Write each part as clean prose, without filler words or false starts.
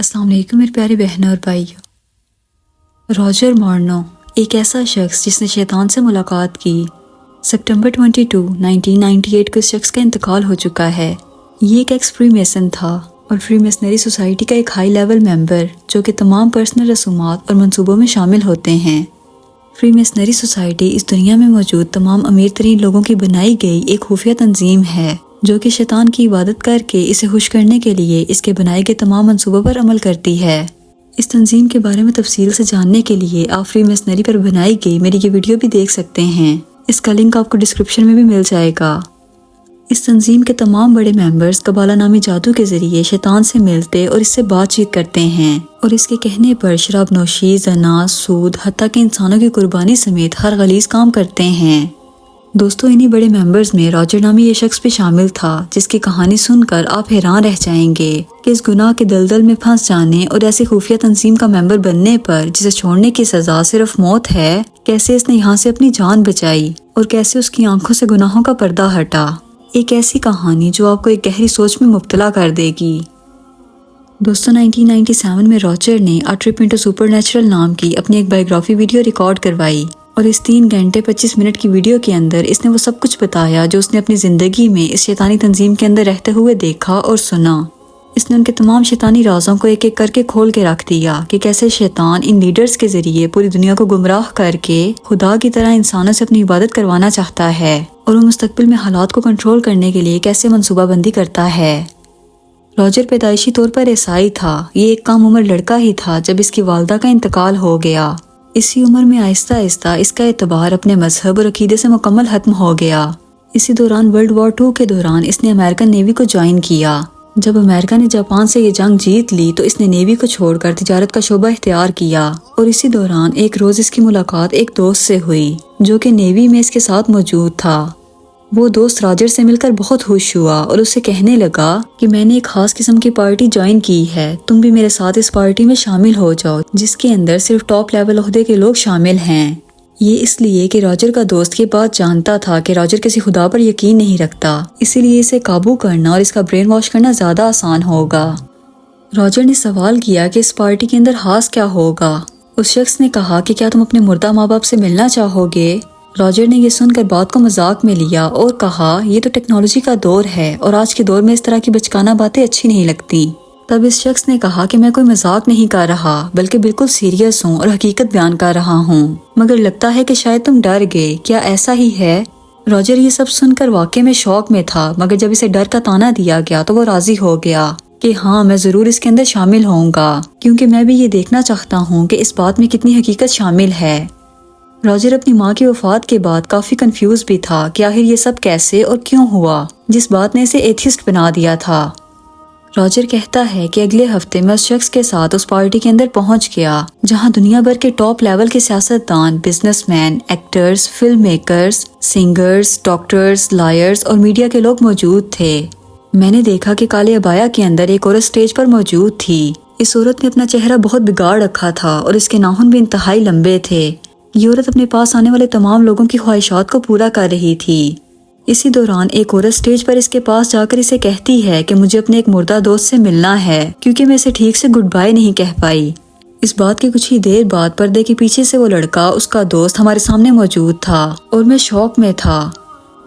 अस्सलाम वालेकुम मेरे प्यारे बहनों और भाइयों। रॉजर मॉर्नो एक ऐसा शख्स जिसने शैतान से मुलाकात की। सितंबर 22, 1998 को इस शख्स का इंतकाल हो चुका है। ये एक एक्स फ्रीमेसन था और फ्रीमेसनरी सोसाइटी का एक हाई लेवल मेंबर जो कि तमाम पर्सनल रसूमात और मंसूबों में शामिल होते हैं। फ्रीमेसनरी सोसाइटी इस दुनिया में मौजूद तमाम अमीर तरीन लोगों की बनाई गई एक खुफिया तंजीम है जो कि शैतान की इबादत करके इसे खुश करने के लिए इसके बनाए गए तमाम मंसूबों पर अमल करती है। इस तंजीम के बारे में तफसील से जानने के लिए आप फ्रीमेसनरी पर बनाई गई मेरी ये वीडियो भी देख सकते हैं। इसका लिंक आपको डिस्क्रिप्शन में भी मिल जाएगा। इस तंजीम के तमाम बड़े मेंबर्स कबाला नामी जादू के जरिए शैतान से मिलते और इससे बातचीत करते हैं और इसके कहने पर शराब नोशी, जना, सूद, हत्ता के इंसानों की कुर्बानी समेत हर गलीज काम करते हैं। दोस्तों, इन्हीं बड़े मेंबर्स में रॉजर नामी ये शख्स भी शामिल था जिसकी कहानी सुनकर आप हैरान रह जाएंगे कि इस गुनाह के दलदल में फंस जाने और ऐसी खुफिया तंजीम का मेंबर बनने पर जिसे छोड़ने की सजा सिर्फ मौत है, कैसे इसने यहाँ से अपनी जान बचाई और कैसे उसकी आंखों से गुनाहों का पर्दा हटा। एक ऐसी कहानी जो आपको एक गहरी सोच में मुब्तला कर देगी। दोस्तों, 1997 में रॉजर ने अ ट्रिप इनटू सुपरनैचुरल नाम की अपनी एक बायोग्राफी वीडियो रिकॉर्ड करवाई और इस 3 घंटे 25 मिनट की वीडियो के अंदर इसने वो सब कुछ बताया जो उसने अपनी जिंदगी में इस शैतानी तंजीम के अंदर रहते हुए देखा और सुना। इसने उनके तमाम शैतानी राजों को एक एक करके खोल के रख दिया कि कैसे शैतान इन लीडर्स के जरिए पूरी दुनिया को गुमराह करके खुदा की तरह इंसानों से अपनी इबादत करवाना चाहता है और वो मुस्तकबिल में हालात को कंट्रोल करने के लिए कैसे मंसूबाबंदी करता है। रॉजर पैदाइशी तौर पर ईसाई था। ये एक कम उम्र लड़का ही था जब इसकी वालदा का इंतकाल हो गया। इसी उम्र में आहिस्ता आहिस्ता इसका एतबार अपने मजहब और अकीदे से मुकम्मल खत्म हो गया। इसी दौरान वर्ल्ड वॉर 2 के दौरान इसने अमेरिकन नेवी को ज्वाइन किया। जब अमेरिका ने जापान से ये जंग जीत ली तो इसने नेवी को छोड़कर तिजारत का शोबा इख्तियार किया और इसी दौरान एक रोज इसकी मुलाकात एक दोस्त से हुई जो कि नेवी में इसके साथ मौजूद था। वो दोस्त रॉजर से मिलकर बहुत खुश हुआ और उससे कहने लगा कि मैंने एक खास किस्म की पार्टी ज्वाइन की है, तुम भी मेरे साथ इस पार्टी में शामिल हो जाओ जिसके अंदर सिर्फ टॉप लेवल ओहदे के लोग शामिल हैं। ये इसलिए कि रॉजर का दोस्त ये बात जानता था कि रॉजर किसी खुदा पर यकीन नहीं रखता, इसीलिए इसे काबू करना और इसका ब्रेन वॉश करना ज्यादा आसान होगा। रॉजर ने सवाल किया कि इस पार्टी के अंदर खास क्या होगा। उस शख्स ने कहा कि क्या तुम अपने मुर्दा माँ बाप से मिलना चाहोगे। रॉजर ने ये सुनकर बात को मजाक में लिया और कहा ये तो टेक्नोलॉजी का दौर है और आज के दौर में इस तरह की बचकाना बातें अच्छी नहीं लगती। तब इस शख्स ने कहा कि मैं कोई मजाक नहीं कर रहा बल्कि बिल्कुल सीरियस हूँ और हकीकत बयान कर रहा हूँ, मगर लगता है कि शायद तुम डर गए, क्या ऐसा ही है। रॉजर ये सब सुनकर वाकई में शौक में था, मगर जब इसे डर का ताना दिया गया तो वो राजी हो गया कि हाँ, मैं जरूर इसके अंदर शामिल होऊंगा क्योंकि मैं भी ये देखना चाहता हूँ कि इस बात में कितनी हकीकत शामिल है। रॉजर अपनी माँ की वफात के बाद काफी कंफ्यूज भी था कि आखिर ये सब कैसे और क्यों हुआ जिस बात ने इसे एथिस्ट बना दिया था। रॉजर कहता है कि अगले हफ्ते मैं उस शख्स के साथ उस पार्टी के अंदर पहुंच गया जहां दुनिया भर के टॉप लेवल के सियासतदान, businessman, actors, film makers, singers, doctors, lawyers और मीडिया के लोग मौजूद थे। मैंने देखा कि काले अबाया के अंदर एक औरत स्टेज पर मौजूद थी। इस औरत ने अपना चेहरा बहुत बिगाड़ रखा था और इसके नाखून भी इंतहाई लंबे थे। ये औरत अपने पास आने वाले तमाम लोगों की ख्वाहिशात को पूरा कर रही थी। इसी दौरान एक औरत स्टेज पर इसके पास जाकर इसे कहती है कि मुझे अपने एक मुर्दा दोस्त से मिलना है क्योंकि मैं इसे ठीक से गुड बाय नहीं कह पाई। इस बात की कुछ ही देर बाद पर्दे के पीछे से वो लड़का, उसका दोस्त, हमारे सामने मौजूद था और मैं शौक में था।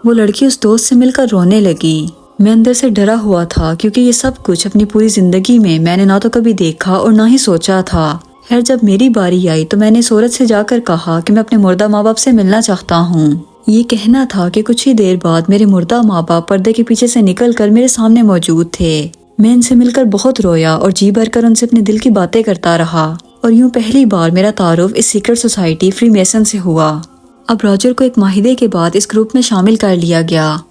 वो लड़की उस दोस्त से मिलकर रोने लगी। मैं अंदर से डरा हुआ था क्योंकि ये सब कुछ अपनी पूरी जिंदगी में मैंने ना तो कभी देखा और ना ही सोचा था। खैर, जब मेरी बारी आई तो मैंने इस औरत से जाकर कहा कि मैं अपने मुर्दा माँ बाप से मिलना चाहता हूँ। ये कहना था कि कुछ ही देर बाद मेरे मुर्दा माँ बाप पर्दे के पीछे से निकलकर मेरे सामने मौजूद थे। मैं इनसे मिलकर बहुत रोया और जी भरकर उनसे अपने दिल की बातें करता रहा और यूं पहली बार मेरा तारुफ इस सीक्रेट सोसाइटी फ्रीमेसन से हुआ। अब रॉजर को एक माहिदे के बाद इस ग्रुप में शामिल कर लिया गया।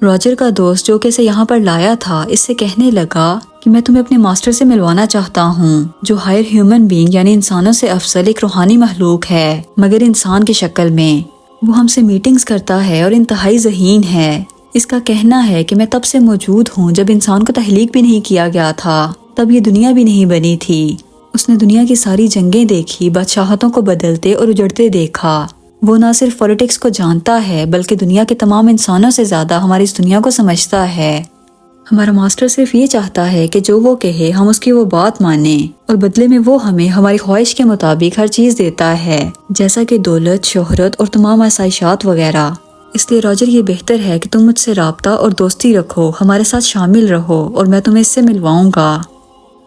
रॉजर का दोस्त जो कि इसे यहाँ पर लाया था इससे कहने लगा कि मैं तुम्हें अपने मास्टर से मिलवाना चाहता हूँ जो हायर ह्यूमन बीइंग यानी इंसानों से अफजल एक रूहानी महलूक है मगर इंसान की शक्ल में। वो हमसे मीटिंग्स करता है और इंतहाई ज़हीन है। इसका कहना है कि मैं तब से मौजूद हूँ जब इंसान को तहलीक भी नहीं किया गया था, तब ये दुनिया भी नहीं बनी थी। उसने दुनिया की सारी जंगें देखी, बादशाहतों को बदलते और उजड़ते देखा। वो ना सिर्फ पॉलिटिक्स को जानता है बल्कि दुनिया के तमाम इंसानों से ज्यादा हमारी इस दुनिया को समझता है। ہمارا ماسٹر صرف یہ چاہتا ہے کہ جو وہ کہے ہم اس کی وہ بات مانیں، اور بدلے میں وہ ہمیں ہماری خواہش کے مطابق ہر چیز دیتا ہے، جیسا کہ دولت، شہرت اور تمام آسائشات وغیرہ۔ اس لیے راجر یہ بہتر ہے کہ تم مجھ سے رابطہ اور دوستی رکھو، ہمارے ساتھ شامل رہو اور میں تمہیں اس سے ملواؤں گا۔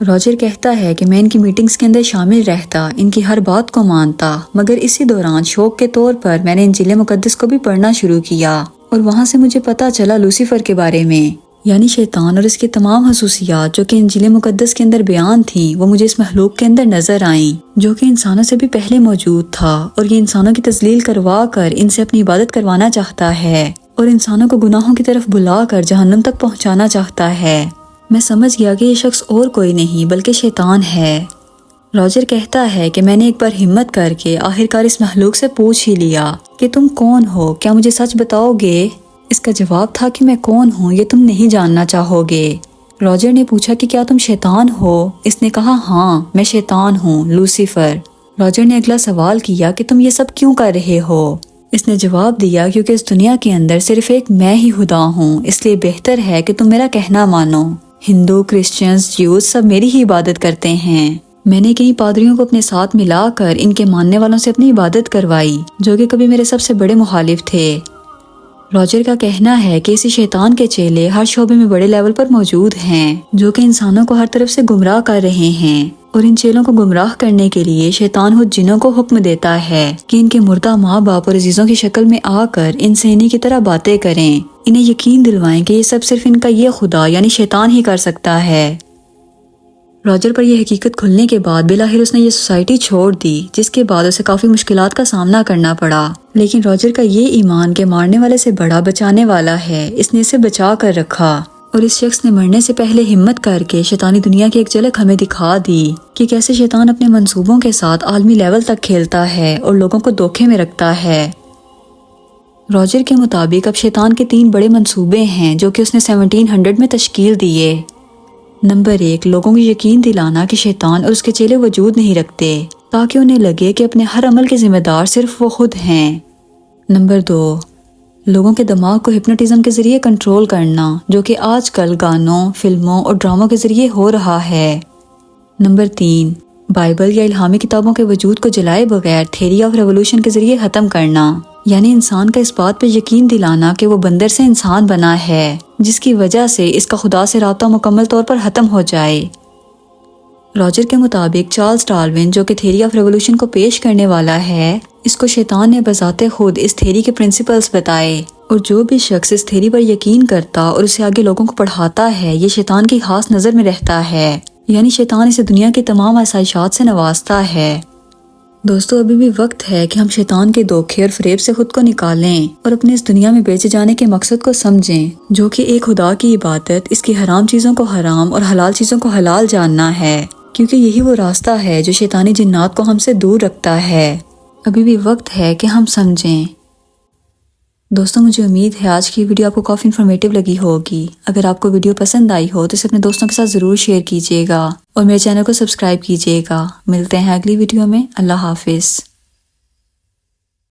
راجر کہتا ہے کہ میں ان کی میٹنگز کے اندر شامل رہتا، ان کی ہر بات کو مانتا، مگر اسی دوران شوق کے طور پر میں نے انجیل مقدس کو بھی پڑھنا شروع کیا، اور وہاں سے مجھے پتہ چلا لوسیفر کے بارے میں، یعنی شیطان، اور اس کی تمام خصوصیات جو کہ انجیل مقدس کے اندر بیان تھیں، وہ مجھے اس مخلوق کے اندر نظر آئیں، جو کہ انسانوں سے بھی پہلے موجود تھا، اور یہ انسانوں کی تذلیل کروا کر ان سے اپنی عبادت کروانا چاہتا ہے، اور انسانوں کو گناہوں کی طرف بلا کر جہنم تک پہنچانا چاہتا ہے۔ میں سمجھ گیا کہ یہ شخص اور کوئی نہیں بلکہ شیطان ہے۔ راجر کہتا ہے کہ میں نے ایک بار ہمت کر کے آخرکار اس مخلوق سے پوچھ ہی لیا کہ تم کون ہو، کیا مجھے سچ بتاؤ گے؟ اس کا جواب تھا کہ میں کون ہوں یہ تم نہیں جاننا چاہو گے۔ راجر نے پوچھا کہ کیا تم شیطان ہو؟ اس نے کہا ہاں میں شیطان ہوں، لوسیفر۔ راجر نے اگلا سوال کیا کہ تم یہ سب کیوں کر رہے ہو؟ اس نے جواب دیا کیونکہ اس دنیا کے اندر صرف ایک میں ہی خدا ہوں، اس لیے بہتر ہے کہ تم میرا کہنا مانو۔ ہندو، کرسچنز، جیوز سب میری ہی عبادت کرتے ہیں۔ میں نے کئی پادریوں کو اپنے ساتھ ملا کر ان کے ماننے والوں سے اپنی عبادت کروائی، جو کہ کبھی میرے سب سے بڑے مخالف تھے۔ راجر کا کہنا ہے کہ اسی شیطان کے چیلے ہر شعبے میں بڑے لیول پر موجود ہیں، جو کہ انسانوں کو ہر طرف سے گمراہ کر رہے ہیں، اور ان چیلوں کو گمراہ کرنے کے لیے شیطان خود جنوں کو حکم دیتا ہے کہ ان کے مردہ ماں باپ اور عزیزوں کی شکل میں آ کر انسانی کی طرح باتیں کریں، انہیں یقین دلوائیں کہ یہ سب صرف ان کا یہ خدا یعنی شیطان ہی کر سکتا ہے۔ راجر پر یہ حقیقت کھلنے کے بعد بالآخر اس نے یہ سوسائٹی چھوڑ دی، جس کے بعد اسے کافی مشکلات کا سامنا کرنا پڑا، لیکن راجر کا یہ ایمان کہ مارنے والے سے بڑا بچانے والا ہے، اس نے اسے بچا کر رکھا، اور اس شخص نے مرنے سے پہلے ہمت کر کے شیطانی دنیا کی ایک جھلک ہمیں دکھا دی کہ کیسے شیطان اپنے منصوبوں کے ساتھ عالمی لیول تک کھیلتا ہے اور لوگوں کو دھوکے میں رکھتا ہے۔ راجر کے مطابق اب شیطان کے 3 بڑے منصوبے ہیں جو کہ اس نے 1700 میں تشکیل دیے۔ نمبر 1، لوگوں کو یقین دلانا کہ شیطان اور اس کے چیلے وجود نہیں رکھتے، تاکہ انہیں لگے کہ اپنے ہر عمل کے ذمہ دار صرف وہ خود ہیں۔ نمبر 2، لوگوں کے دماغ کو ہپنوٹزم کے ذریعے کنٹرول کرنا، جو کہ آج کل گانوں، فلموں اور ڈراموں کے ذریعے ہو رہا ہے۔ نمبر 3، بائبل یا الہامی کتابوں کے وجود کو جلائے بغیر تھیوری آف ریولوشن کے ذریعے ختم کرنا، یعنی انسان کا اس بات پہ یقین دلانا کہ وہ بندر سے انسان بنا ہے، جس کی وجہ سے اس کا خدا سے رابطہ مکمل طور پر ختم ہو جائے۔ راجر کے مطابق چارلز ڈارون، جو کہ تھیوری آف ریولوشن کو پیش کرنے والا ہے، اس کو شیطان نے بذات خود اس تھیوری کے پرنسپلز بتائے، اور جو بھی شخص اس تھیوری پر یقین کرتا اور اسے آگے لوگوں کو پڑھاتا ہے، یہ شیطان کی خاص نظر میں رہتا ہے، یعنی شیطان اسے دنیا کی تمام آسائشات سے نوازتا ہے۔ دوستو، ابھی بھی وقت ہے کہ ہم شیطان کے دھوکے اور فریب سے خود کو نکالیں اور اپنے اس دنیا میں بیچے جانے کے مقصد کو سمجھیں، جو کہ ایک خدا کی عبادت، اس کی حرام چیزوں کو حرام اور حلال چیزوں کو حلال جاننا ہے، کیونکہ یہی وہ راستہ ہے جو شیطانی جنات کو ہم سے دور رکھتا ہے۔ ابھی بھی وقت ہے کہ ہم سمجھیں۔ دوستوں، مجھے امید ہے آج کی ویڈیو آپ کو کافی انفارمیٹیو لگی ہوگی۔ اگر آپ کو ویڈیو پسند آئی ہو تو اسے اپنے دوستوں کے ساتھ ضرور شیئر کیجیے گا اور میرے چینل کو سبسکرائب کیجیے گا۔ ملتے ہیں اگلی ویڈیو میں۔ اللہ حافظ۔